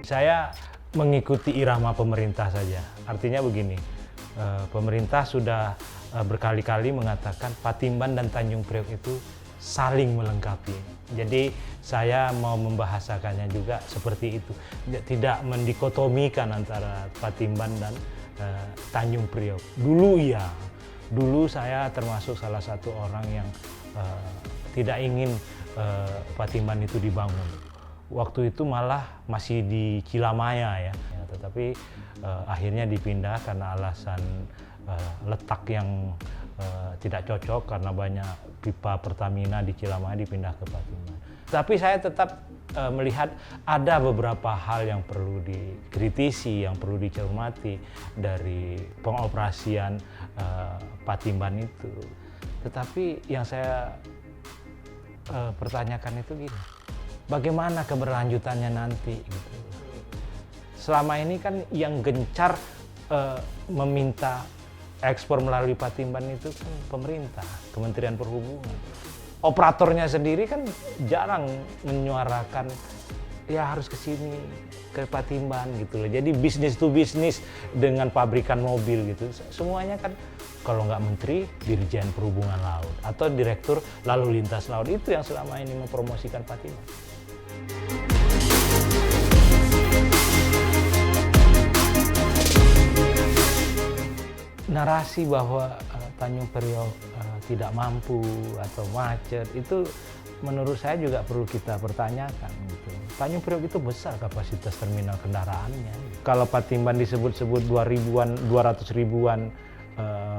Saya mengikuti irama pemerintah saja. Artinya begini, pemerintah sudah berkali-kali mengatakan Patimban dan Tanjung Priok itu saling melengkapi. Jadi saya mau membahasakannya juga seperti itu. Tidak mendikotomikan antara Patimban dan Tanjung Priok. Dulu saya termasuk salah satu orang yang tidak ingin Patimban itu dibangun. Waktu itu malah masih di Cilamaya ya, tetapi akhirnya dipindah karena alasan letak yang tidak cocok karena banyak pipa Pertamina di Cilamaya, dipindah ke Patimban. Tapi saya tetap melihat ada beberapa hal yang perlu dikritisi, yang perlu dicermati dari pengoperasian Patimban itu. Tetapi yang saya pertanyakan itu gini, bagaimana keberlanjutannya nanti gitu. Selama ini kan yang gencar meminta ekspor melalui Patimban itu kan pemerintah, Kementerian Perhubungan. Operatornya sendiri kan jarang menyuarakan ya harus ke sini, ke Patimban gitu loh. Jadi bisnis to bisnis dengan pabrikan mobil gitu. Semuanya kan kalau nggak menteri, Dirjen Perhubungan Laut atau Direktur Lalu Lintas Laut, itu yang selama ini mempromosikan Patimban. Narasi bahwa Tanjung Priok tidak mampu atau macet itu menurut saya juga perlu kita pertanyakan gitu. Tanjung Priok itu besar kapasitas terminal kendaraannya. Kalau Patimban disebut-sebut 200 ribuan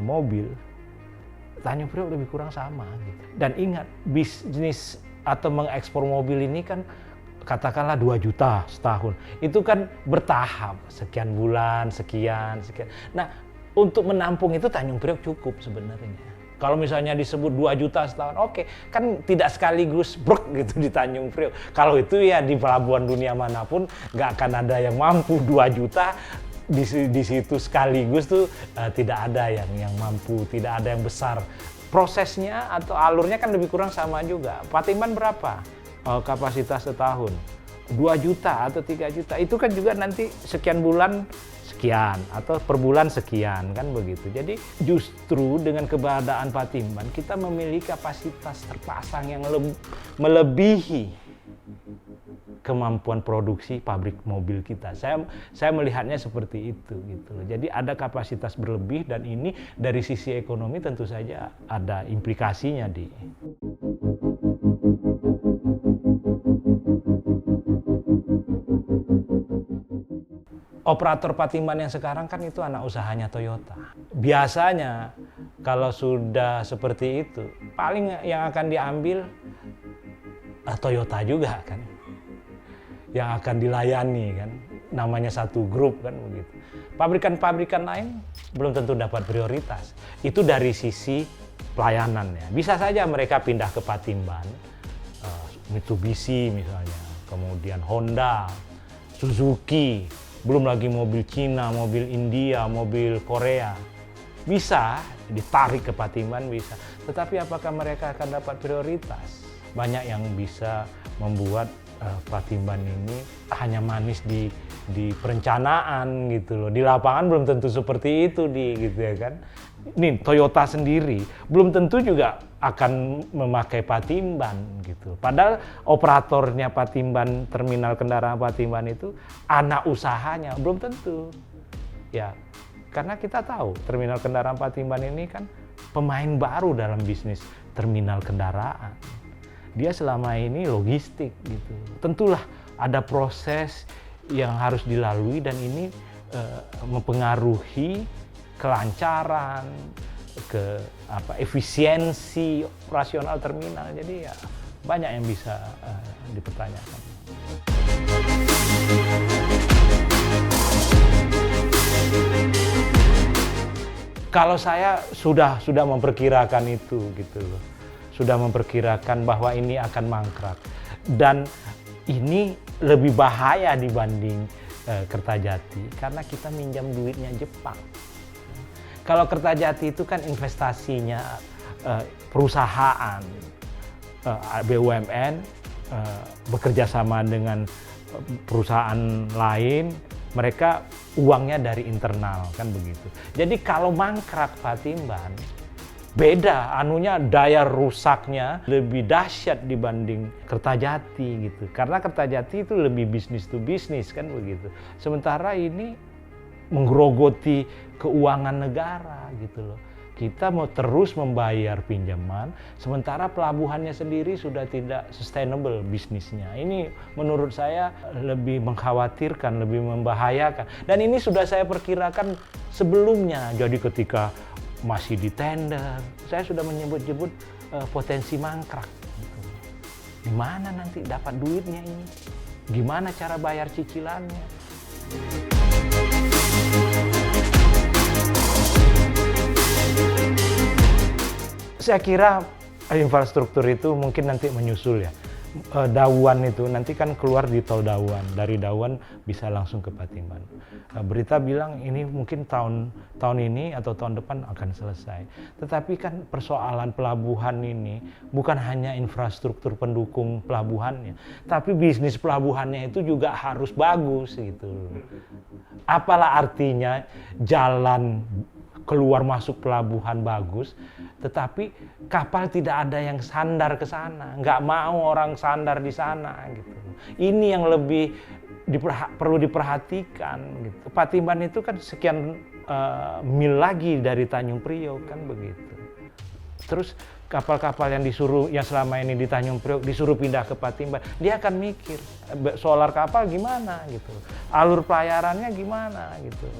mobil, Tanjung Priok lebih kurang sama gitu. Dan ingat, bisnis atau mengekspor mobil ini kan katakanlah 2 juta setahun. Itu kan bertahap, sekian bulan, sekian. Nah, untuk menampung itu Tanjung Priok cukup sebenarnya. Kalau misalnya disebut 2 juta setahun, oke, kan tidak sekaligus brok gitu di Tanjung Priok. Kalau itu ya di pelabuhan dunia manapun nggak akan ada yang mampu 2 juta di situ sekaligus tuh tidak ada yang mampu, tidak ada yang besar. Prosesnya atau alurnya kan lebih kurang sama juga. Patimban berapa kapasitas setahun? 2 juta atau 3 juta. Itu kan juga nanti sekian bulan sekian atau per bulan sekian, kan begitu. Jadi justru dengan keberadaan Patimban kita memiliki kapasitas terpasang yang melebihi kemampuan produksi pabrik mobil kita. Saya melihatnya seperti itu gitu loh. Jadi ada kapasitas berlebih dan ini dari sisi ekonomi tentu saja ada implikasinya di operator Patimban yang sekarang kan itu anak usahanya Toyota. Biasanya kalau sudah seperti itu, paling yang akan diambil Toyota juga kan. Yang akan dilayani kan. Namanya satu grup kan begitu. Pabrikan-pabrikan lain belum tentu dapat prioritas. Itu dari sisi pelayanannya. Bisa saja mereka pindah ke Patimban, Mitsubishi misalnya, kemudian Honda, Suzuki, belum lagi mobil Cina, mobil India, mobil Korea. Bisa ditarik ke Patimban, bisa. Tetapi apakah mereka akan dapat prioritas? Banyak yang bisa membuat Patimban ini hanya manis di perencanaan gitu loh. Di lapangan belum tentu seperti itu gitu ya kan. Nih Toyota sendiri belum tentu juga akan memakai Patimban gitu. Padahal operatornya Patimban, terminal kendaraan Patimban itu anak usahanya belum tentu. Ya, karena kita tahu terminal kendaraan Patimban ini kan pemain baru dalam bisnis terminal kendaraan. Dia selama ini logistik gitu. Tentulah ada proses yang harus dilalui dan ini mempengaruhi kelancaran, efisiensi operasional terminal. Jadi ya banyak yang bisa dipertanyakan. Kalau saya sudah memperkirakan itu gitu loh. Sudah memperkirakan bahwa ini akan mangkrak. Dan ini lebih bahaya dibanding Kertajati karena kita minjam duitnya Jepang. Kalau Kertajati itu kan investasinya perusahaan BUMN bekerja sama dengan perusahaan lain, mereka uangnya dari internal kan begitu. Jadi kalau mangkrak Patimban, beda daya rusaknya lebih dahsyat dibanding Kertajati gitu. Karena Kertajati itu lebih bisnis to bisnis kan begitu. Sementara ini menggerogoti keuangan negara gitu loh. Kita mau terus membayar pinjaman, sementara pelabuhannya sendiri sudah tidak sustainable bisnisnya. Ini menurut saya lebih mengkhawatirkan, lebih membahayakan. Dan ini sudah saya perkirakan sebelumnya. Jadi ketika masih di tender, saya sudah menyebut-nyebut potensi mangkrak. Gitu. Di mana nanti dapat duitnya ini? Gimana cara bayar cicilannya? Saya kira infrastruktur itu mungkin nanti menyusul ya. Dauan itu nanti kan keluar di tol Dauan, dari Dauan bisa langsung ke Patimban. Berita bilang ini mungkin tahun ini atau tahun depan akan selesai. Tetapi kan persoalan pelabuhan ini bukan hanya infrastruktur pendukung pelabuhannya, tapi bisnis pelabuhannya itu juga harus bagus gitu. Apalah artinya jalan keluar masuk pelabuhan bagus, tetapi kapal tidak ada yang sandar ke sana, nggak mau orang sandar di sana gitu. Ini yang lebih perlu diperhatikan gitu. Patimban itu kan sekian mil lagi dari Tanjung Priok kan begitu. Terus kapal-kapal yang selama ini di Tanjung Priok disuruh pindah ke Patimban, dia akan mikir solar kapal gimana gitu, alur pelayarannya gimana gitu.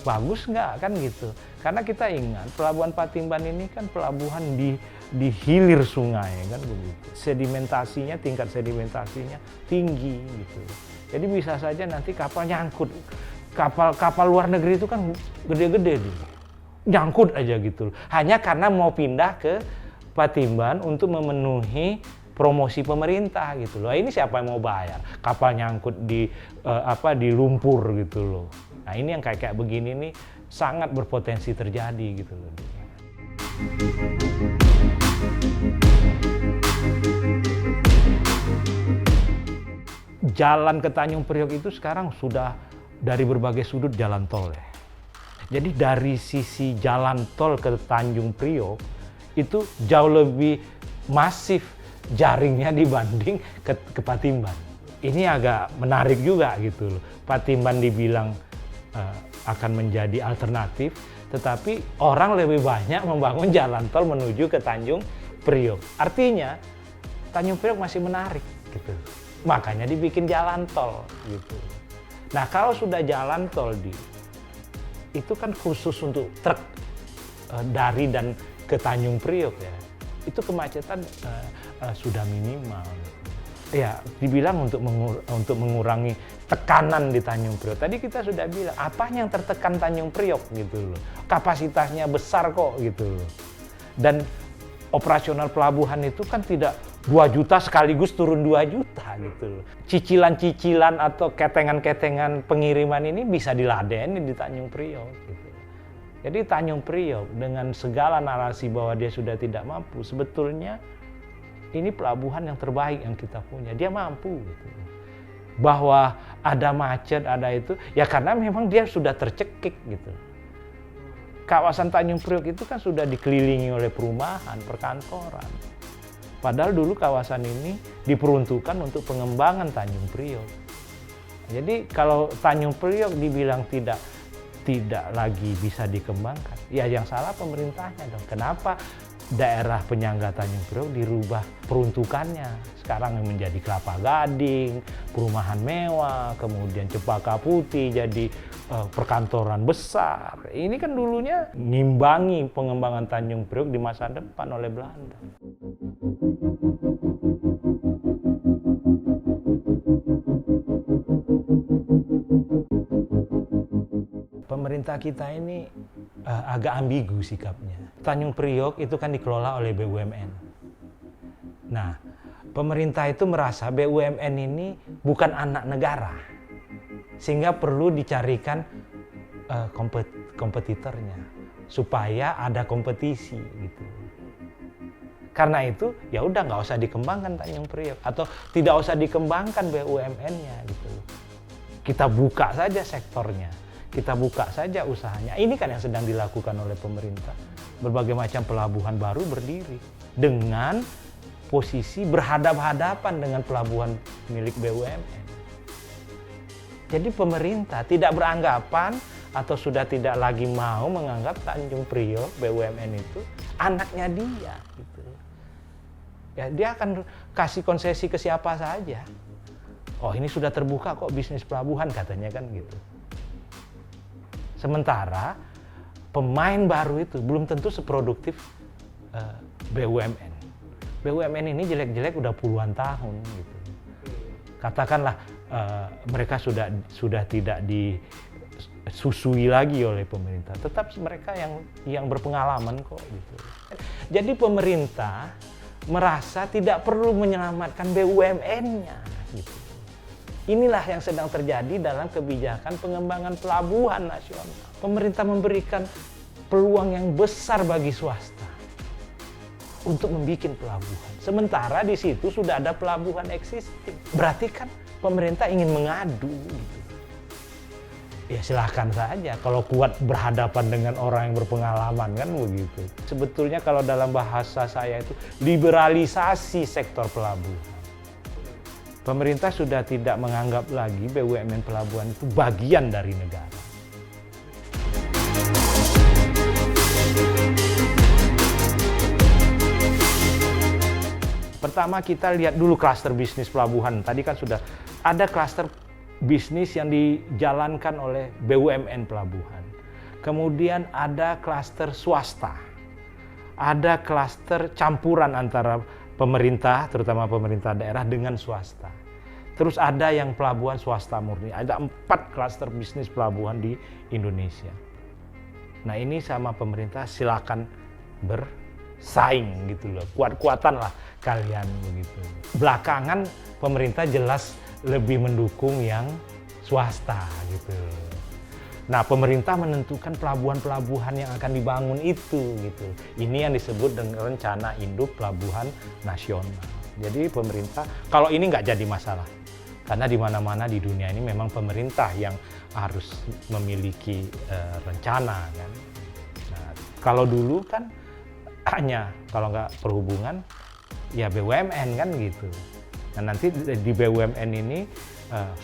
Bagus nggak kan gitu, karena kita ingat pelabuhan Patimban ini kan pelabuhan di hilir sungai kan begitu, tingkat sedimentasinya tinggi gitu, jadi bisa saja nanti kapal nyangkut, kapal luar negeri itu kan gede-gede nyangkut aja gitu, hanya karena mau pindah ke Patimban untuk memenuhi promosi pemerintah gitu loh. Ini siapa yang mau bayar? Kapal nyangkut di lumpur gitu loh. Nah ini yang kayak begini nih sangat berpotensi terjadi gitu loh. Jalan ke Tanjung Priok itu sekarang sudah dari berbagai sudut jalan tol ya. Jadi dari sisi jalan tol ke Tanjung Priok itu jauh lebih masif jaringnya dibanding ke Patimban. Ini agak menarik juga gitu loh. Patimban dibilang akan menjadi alternatif, tetapi orang lebih banyak membangun jalan tol menuju ke Tanjung Priok. Artinya Tanjung Priok masih menarik gitu. Makanya dibikin jalan tol gitu. Nah, kalau sudah jalan tol itu kan khusus untuk truk dari dan ke Tanjung Priok ya. Itu kemacetan sudah minimal. Ya, dibilang untuk mengurangi tekanan di Tanjung Priok. Tadi kita sudah bilang, apa yang tertekan Tanjung Priok gitu loh. Kapasitasnya besar kok gitu loh. Dan operasional pelabuhan itu kan tidak 2 juta sekaligus turun 2 juta gitu loh. Cicilan-cicilan atau ketengan-ketengan pengiriman ini bisa diladeni di Tanjung Priok gitu. Jadi Tanjung Priok dengan segala narasi bahwa dia sudah tidak mampu, sebetulnya ini pelabuhan yang terbaik yang kita punya. Dia mampu gitu. Bahwa ada macet, ada itu, ya karena memang dia sudah tercekik gitu. Kawasan Tanjung Priok itu kan sudah dikelilingi oleh perumahan, perkantoran. Padahal dulu kawasan ini diperuntukkan untuk pengembangan Tanjung Priok. Jadi kalau Tanjung Priok dibilang tidak lagi bisa dikembangkan, ya yang salah pemerintahnya dong. Kenapa daerah penyangga Tanjung Priok dirubah peruntukannya. Sekarang menjadi Kelapa Gading, perumahan mewah, kemudian Cempaka Putih jadi perkantoran besar. Ini kan dulunya ngimbangi pengembangan Tanjung Priok di masa depan oleh Belanda. Pemerintah kita ini agak ambigu sikapnya. Tanjung Priok itu kan dikelola oleh BUMN. Nah, pemerintah itu merasa BUMN ini bukan anak negara, sehingga perlu dicarikan kompetitornya supaya ada kompetisi gitu. Karena itu ya udah nggak usah dikembangkan Tanjung Priok atau tidak usah dikembangkan BUMN-nya gitu. Kita buka saja sektornya. Kita buka saja usahanya. Ini kan yang sedang dilakukan oleh pemerintah. Berbagai macam pelabuhan baru berdiri dengan posisi berhadap-hadapan dengan pelabuhan milik BUMN. Jadi pemerintah tidak beranggapan atau sudah tidak lagi mau menganggap Tanjung Priok BUMN itu anaknya dia. Gitu. Ya, dia akan kasih konsesi ke siapa saja. Oh, ini sudah terbuka kok bisnis pelabuhan katanya kan gitu. Sementara pemain baru itu belum tentu seproduktif BUMN. BUMN ini jelek-jelek udah puluhan tahun gitu. Katakanlah mereka sudah tidak disusui lagi oleh pemerintah. Tetap mereka yang berpengalaman kok gitu. Jadi pemerintah merasa tidak perlu menyelamatkan BUMN-nya gitu. Inilah yang sedang terjadi dalam kebijakan pengembangan pelabuhan nasional. Pemerintah memberikan peluang yang besar bagi swasta untuk membuat pelabuhan. Sementara di situ sudah ada pelabuhan existing. Berarti kan pemerintah ingin mengadu. Gitu. Ya silahkan saja kalau kuat berhadapan dengan orang yang berpengalaman kan begitu. Sebetulnya kalau dalam bahasa saya itu liberalisasi sektor pelabuhan. Pemerintah sudah tidak menganggap lagi BUMN pelabuhan itu bagian dari negara. Pertama kita lihat dulu klaster bisnis pelabuhan. Tadi kan sudah ada klaster bisnis yang dijalankan oleh BUMN pelabuhan. Kemudian ada klaster swasta. Ada klaster campuran antara pemerintah, terutama pemerintah daerah dengan swasta. Terus ada yang pelabuhan swasta murni. Ada 4 klaster bisnis pelabuhan di Indonesia. Nah ini sama pemerintah silakan bersaing gitu loh. Kuat-kuatan lah kalian begitu. Belakangan pemerintah jelas lebih mendukung yang swasta gitu. Nah, pemerintah menentukan pelabuhan-pelabuhan yang akan dibangun itu gitu. Ini yang disebut dengan rencana induk pelabuhan nasional. Jadi pemerintah, kalau ini nggak jadi masalah. Karena di mana-mana di dunia ini memang pemerintah yang harus memiliki rencana kan. Nah, kalau dulu kan hanya kalau nggak perhubungan ya BUMN kan gitu. Nah, nanti di BUMN ini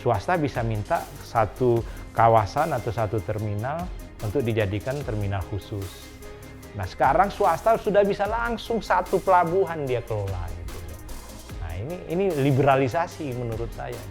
swasta bisa minta satu kawasan atau satu terminal untuk dijadikan terminal khusus. Nah sekarang swasta sudah bisa langsung satu pelabuhan dia kelola gitu. Nah ini liberalisasi menurut saya.